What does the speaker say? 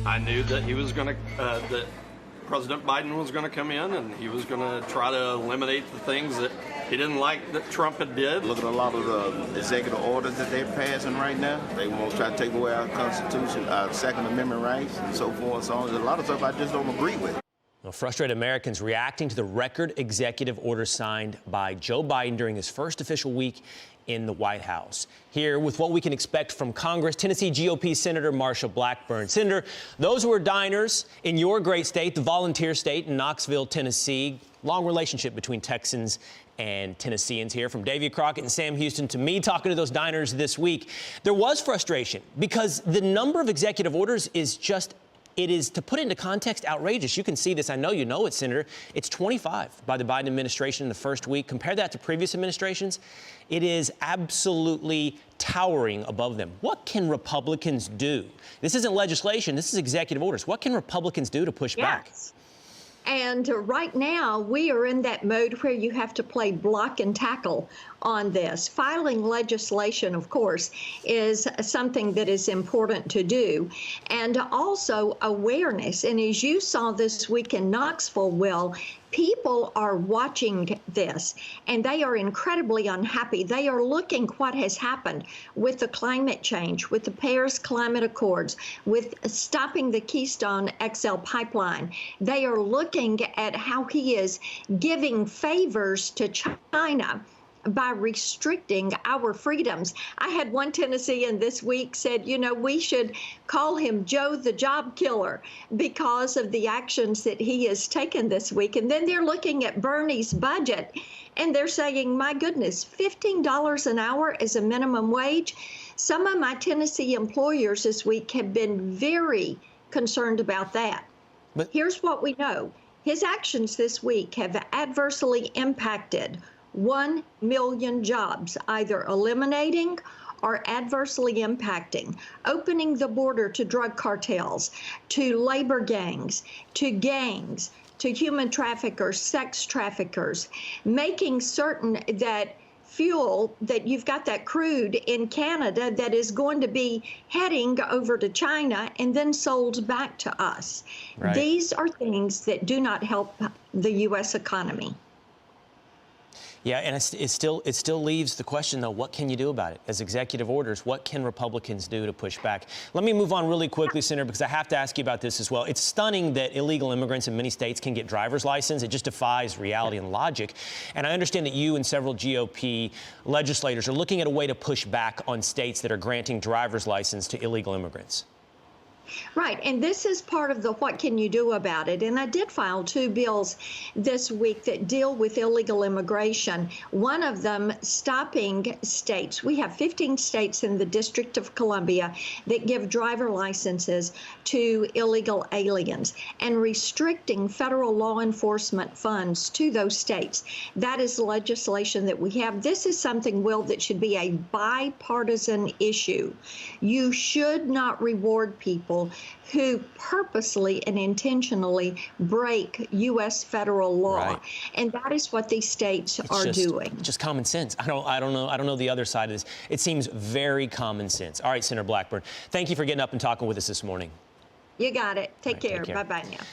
I knew that he was going to, that President Biden was going to come in and he was going to try to eliminate the things that he didn't like that Trump had did. Look at a lot of the executive orders that they're passing right now. They want to try to take away our Constitution, our Second Amendment rights, and so forth and so on. There's a lot of stuff I just don't agree with. Well, frustrated Americans reacting to the record executive order signed by Joe Biden during his first official week in the White House. Here with what we can expect from Congress, Tennessee GOP Senator Sen Blackburn. Senator, those who are diners in your great state, the volunteer state in Knoxville, Tennessee, long relationship between Texans and Tennesseans here, from Davy Crockett and Sam Houston to me talking to those diners this week. There was frustration because the number of executive orders is just, it is, to put it into context, outrageous. You can see this. I know you know it, Senator. It's 25 by the Biden administration in the first week. Compare that to previous administrations. It is absolutely towering above them. What can Republicans do? This isn't legislation. This is executive orders. What can Republicans do to push back? And right now, we are in that mode where you have to play block and tackle on this. Filing legislation, of course, is something that is important to do. And also awareness. And as you saw this week in Knoxville, Will, people are watching this and they are incredibly unhappy. They are looking what has happened with the climate change, with the Paris Climate Accords, with stopping the Keystone XL pipeline. They are looking at how he is giving favors to China by restricting our freedoms. I had one Tennessean this week said, you know, we should call him Joe the Job Killer because of the actions that he has taken this week. And then they're looking at Bernie's budget and they're saying, my goodness, $15 an hour is a minimum wage. Some of my Tennessee employers this week have been very concerned about that. But here's what we know. His actions this week have adversely impacted 1 million jobs, either eliminating or adversely impacting, opening the border to drug cartels, to labor gangs, to human traffickers, sex traffickers, making certain that fuel, that you've got that crude in Canada that is going to be heading over to China and then sold back to us. Right. These are things that do not help the U.S. economy. Yeah, and it still leaves the question, though, what can you do about it? As executive orders, what can Republicans do to push back? Let me move on really quickly, Senator, because I have to ask you about this as well. It's stunning that illegal immigrants in many states can get driver's license. It just defies reality and logic. And I understand that you and several GOP legislators are looking at a way to push back on states that are granting driver's license to illegal immigrants. Right, and this is part of the what can you do about it. And I did file 2 bills this week that deal with illegal immigration. One of them stopping states. We have 15 states in the District of Columbia that give driver licenses to illegal aliens and restricting federal law enforcement funds to those states. That is legislation that we have. This is something, Will, that should be a bipartisan issue. You should not reward people who purposely and intentionally break U.S. federal law, right. And that is what these states are doing. Just common sense. I don't know the other side of this. It seems very common sense. All right, Senator Blackburn, thank you for getting up and talking with us this morning. You got it. Take care. Bye-bye now.